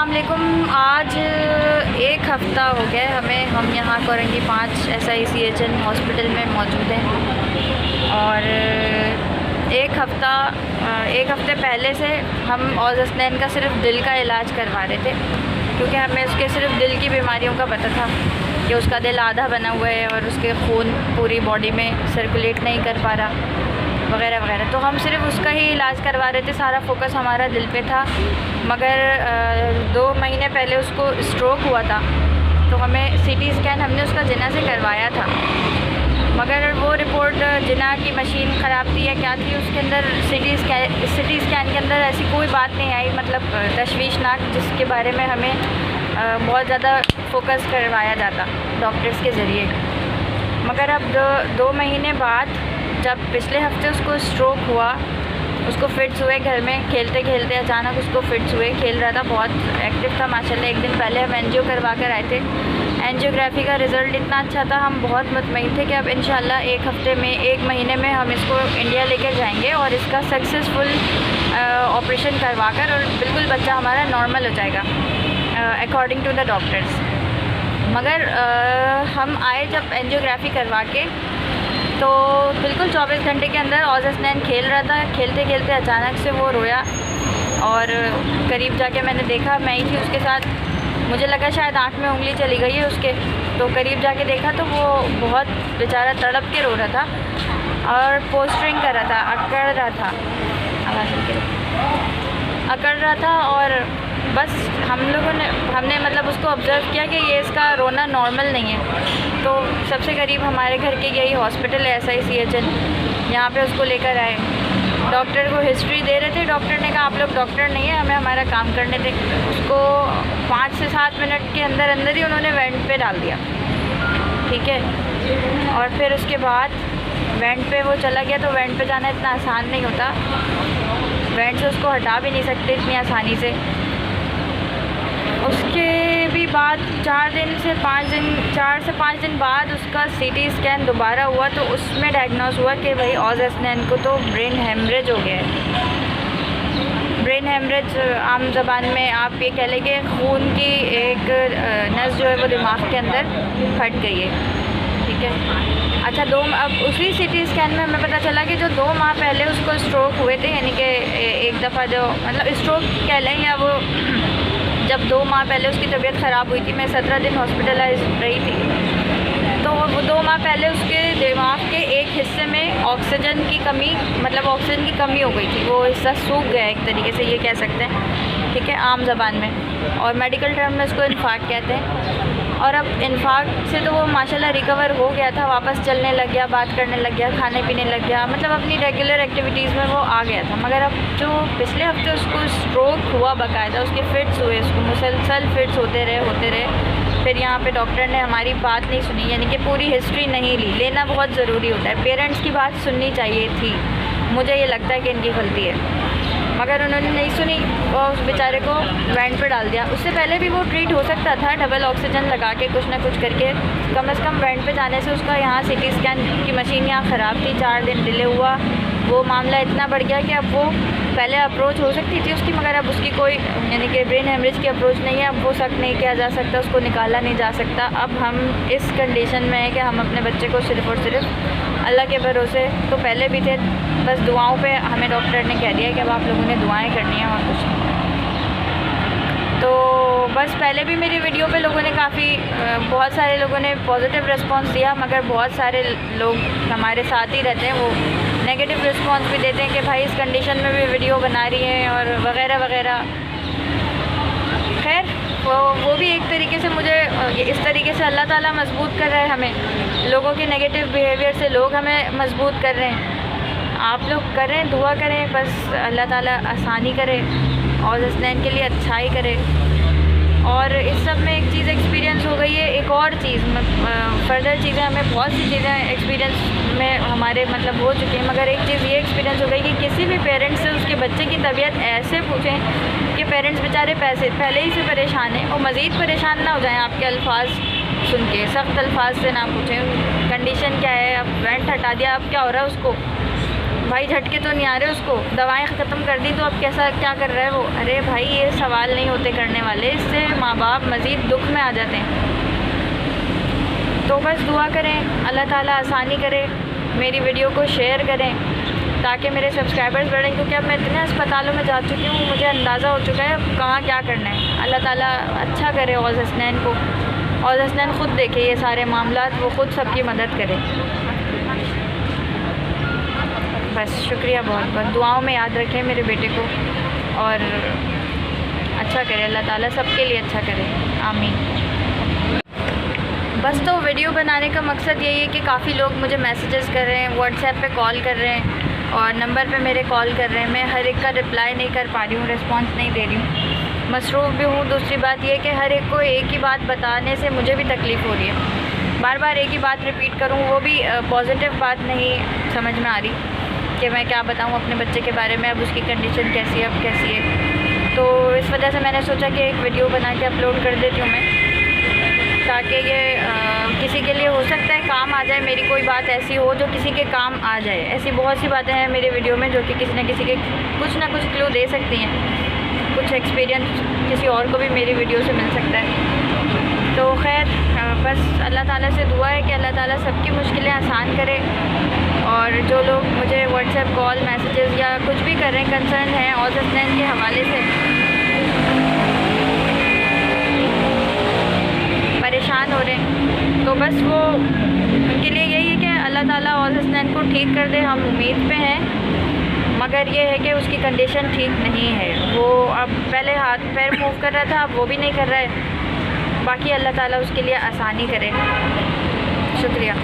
अस्सलाम वालेकुम। आज एक हफ़्ता हो गया हम यहाँ कोरंगी 5 SICHN हॉस्पिटल में मौजूद हैं और एक हफ़्ते पहले से हम औज़ हसनैन का सिर्फ दिल का इलाज करवा रहे थे, क्योंकि हमें उसके सिर्फ दिल की बीमारियों का पता था कि उसका दिल आधा बना हुआ है और उसके खून पूरी बॉडी में सर्कुलेट नहीं कर पा रहा वगैरह वगैरह। तो हम सिर्फ उसका ही इलाज करवा रहे थे, सारा फोकस हमारा दिल पे था। मगर 2 महीने पहले उसको स्ट्रोक हुआ था, तो हमें CT स्कैन हमने उसका जिना से करवाया था, मगर वो रिपोर्ट जिना की मशीन ख़राब थी या क्या थी, उसके अंदर CT स्कैन के अंदर ऐसी कोई बात नहीं आई, मतलब तशवीशनाक, जिसके बारे में हमें बहुत ज़्यादा फोकस करवाया जाता डॉक्टर्स के ज़रिए। मगर अब 2 महीने बाद जब पिछले हफ्ते उसको स्ट्रोक हुआ, उसको फिट्स हुए, घर में खेलते खेलते अचानक उसको फिट्स हुए, खेल रहा था, बहुत एक्टिव था माशाल्लाह। एक दिन पहले हम एंजियो करवा कर आए थे, एंजियोग्राफी का रिज़ल्ट इतना अच्छा था, हम बहुत मुतमईन थे कि अब इंशाल्लाह एक महीने में हम इसको इंडिया लेकर जाएंगे और इसका सक्सेसफुल ऑपरेशन करवा कर और बिल्कुल बच्चा हमारा नॉर्मल हो जाएगा अकॉर्डिंग टू द डॉक्टर्स। मगर हम आए जब एंजियोग्राफी करवा के, तो बिल्कुल 24 घंटे के अंदर औज़ हसनैन खेल रहा था, खेलते खेलते अचानक से वो रोया और करीब जाके मैंने देखा, मैं ही थी उसके साथ, मुझे लगा शायद आँख में उंगली चली गई है उसके, तो करीब जाके देखा तो वो बहुत बेचारा तड़प के रो रहा था और पोस्टरिंग कर रहा था, अकड़ रहा था और बस हमने मतलब उसको ऑब्ज़र्व किया कि ये इसका रोना नॉर्मल नहीं है। तो सबसे करीब हमारे घर के यही हॉस्पिटल है SICHN, यहाँ पे उसको लेकर आए, डॉक्टर को हिस्ट्री दे रहे थे। डॉक्टर ने कहा आप लोग डॉक्टर नहीं है, हमें हमारा काम करने थे। उसको 5 से 7 मिनट के अंदर ही उन्होंने वेंट पे डाल दिया, ठीक है। और फिर उसके बाद वेंट पे वो चला गया, तो वेंट पे जाना इतना आसान नहीं होता, वेंट से उसको हटा भी नहीं सकते इतनी आसानी से। उसके भी बाद 4 से 5 दिन बाद उसका CT स्कैन दोबारा हुआ, तो उसमें डायग्नोस हुआ कि भाई औज़ हसनैन को तो ब्रेन हेमरेज हो गया है। ब्रेन हेमरेज आम ज़बान में आप ये कह लें कि खून की एक नस जो है वो दिमाग के अंदर फट गई है, ठीक है। अच्छा, अब उसी CT स्कैन में हमें पता चला कि जो 2 माह पहले उसको स्ट्रोक हुए थे, यानी कि एक दफ़ा जो मतलब स्ट्रोक कह लें, या वो जब 2 माह पहले उसकी तबीयत ख़राब हुई थी, मैं 17 दिन हॉस्पिटलाइज रही थी, तो वो 2 माह पहले उसके दिमाग के एक हिस्से में ऑक्सीजन की कमी हो गई थी, वो हिस्सा सूख गया एक तरीके से ये कह सकते हैं, ठीक है, आम ज़बान में, और मेडिकल टर्म में उसको इन्फाक्ट कहते हैं। और अब इन्फाक्ट से तो वो माशाल्लाह रिकवर हो गया था, वापस चलने लग गया, बात करने लग गया, खाने पीने लग गया, मतलब अपनी रेगुलर एक्टिविटीज़ में वो आ गया था। मगर अब जो पिछले हफ्ते उसको स्ट्रोक हुआ, बाकायदा उसके फिट्स हुए, उसको मुसलसल फिट्स होते रहे। फिर यहाँ पे डॉक्टर ने हमारी बात नहीं सुनी, यानी कि पूरी हिस्ट्री नहीं लेना बहुत ज़रूरी होता है, पेरेंट्स की बात सुननी चाहिए थी, मुझे ये लगता है कि इनकी गलती है, मगर उन्होंने नहीं सुनी और उस बेचारे को वेंट पे डाल दिया। उससे पहले भी वो ट्रीट हो सकता था, डबल ऑक्सीजन लगा के कुछ ना कुछ करके, कम से कम वेंट पे जाने से उसका यहाँ CT स्कैन की मशीन यहाँ ख़राब थी, 4 दिन डिले हुआ, वो मामला इतना बढ़ गया कि अब वो पहले अप्रोच हो सकती थी उसकी, मगर अब उसकी कोई यानी कि ब्रेन हेमरेज की अप्रोच नहीं है, अब वो सख्त नहीं किया जा सकता, उसको निकाला नहीं जा सकता। अब हम इस कंडीशन में है कि हम अपने बच्चे को सिर्फ़ और सिर्फ अल्लाह के भरोसे, तो पहले भी थे, बस दुआओं पे हमें डॉक्टर ने कह दिया कि अब आप लोगों ने दुआएं करनी हैं और कुछ नहीं। तो बस पहले भी मेरी वीडियो पे लोगों ने बहुत सारे लोगों ने पॉजिटिव रिस्पांस दिया, मगर बहुत सारे लोग हमारे साथ ही रहते हैं, वो नेगेटिव रिस्पांस भी देते हैं कि भाई इस कंडीशन में भी वीडियो बना रही हैं और वगैरह वगैरह। खैर वो भी एक तरीके से मुझे इस तरीके से अल्लाह ताला मजबूत कर रहा है हमें, लोगों के नेगेटिव बिहेवियर से लोग हमें मजबूत कर रहे हैं। आप लोग करें, दुआ करें, बस अल्लाह ताला आसानी करे और हसनैन के लिए अच्छाई करे। और इस सब में एक चीज़ एक्सपीरियंस हो गई है, एक और चीज़ फर्दर चीज़ें हमें बहुत सी चीज़ें एक्सपीरियंस में हमारे मतलब हो चुकी हैं, मगर एक चीज़ ये एक्सपीरियंस हो गई कि किसी भी पेरेंट्स से उसके बच्चे की तबीयत ऐसे पूछें कि पेरेंट्स बेचारे पहले ही से परेशान हैं, और मज़ीद परेशान ना हो जाएं आपके अल्फाज सुन के, सख्त अल्फाज से ना पूछें कंडीशन क्या है, अब वेंट हटा दिया, अब क्या हो रहा है उसको, भाई झटके तो नहीं आ रहे उसको, दवाएं ख़त्म कर दी तो अब कैसा क्या कर रहा है वो? अरे भाई ये सवाल नहीं होते करने वाले, इससे माँ बाप मज़ीद दुख में आ जाते हैं। तो बस दुआ करें अल्लाह ताला आसानी करे, मेरी वीडियो को शेयर करें ताकि मेरे सब्सक्राइबर्स बढ़ें, क्योंकि अब मैं इतने अस्पतालों में जा चुकी हूँ, मुझे अंदाज़ा हो चुका है कहाँ क्या करना है। अल्लाह ताला अच्छा करे औज़ हसनैन को, औज़ हसनैन ख़ुद देखे ये सारे मामलात, वो ख़ुद सबकी मदद करे। बस शुक्रिया, बहुत बहुत दुआओं में याद रखें मेरे बेटे को और अच्छा करे अल्लाह ताला, सबके लिए अच्छा करे, आमीन। बस तो वीडियो बनाने का मकसद यही है कि काफ़ी लोग मुझे मैसेजेस कर रहे हैं, व्हाट्सएप पे कॉल कर रहे हैं और नंबर पे मेरे कॉल कर रहे हैं। मैं हर एक का रिप्लाई नहीं कर पा रही हूँ, रिस्पांस नहीं दे रही हूँ, मसरूफ़ भी हूँ। दूसरी बात यह कि हर एक को एक ही बात बताने से मुझे भी तकलीफ़ हो रही है। बार बार एक ही बात रिपीट करूँ, वो भी पॉजिटिव बात नहीं समझ में आ रही कि मैं क्या बताऊँ अपने बच्चे के बारे में, अब उसकी कंडीशन कैसी है, अब कैसी है। तो इस वजह से मैंने सोचा कि एक वीडियो बना के अपलोड कर देती हूँ मैं, ताकि ये किसी के लिए हो सकता है काम आ जाए, मेरी कोई बात ऐसी हो जो किसी के काम आ जाए। ऐसी बहुत सी बातें हैं मेरे वीडियो में जो कि किसी न किसी के कुछ ना कुछ क्लू दे सकती हैं, कुछ एक्सपीरियंस किसी और को भी मेरी वीडियो से मिल सकता है। तो खैर बस अल्लाह ताला से दुआ है कि अल्लाह ताला सबकी मुश्किलें आसान करे, और जो लोग मुझे व्हाट्सएप कॉल मैसेजेस या कुछ भी कर रहे हैं, कंसर्न हैं औज़ हसनैन के हवाले से, परेशान हो रहे हैं, तो बस वो उनके लिए यही है कि अल्लाह ताला औज़ हसनैन को ठीक कर दे। हम उम्मीद पे हैं, मगर ये है कि उसकी कंडीशन ठीक नहीं है। वो अब पहले हाथ पैर मूव कर रहा था, अब वो भी नहीं कर रहा है। बाकी अल्लाह ताला उसके लिए आसानी करे। शुक्रिया।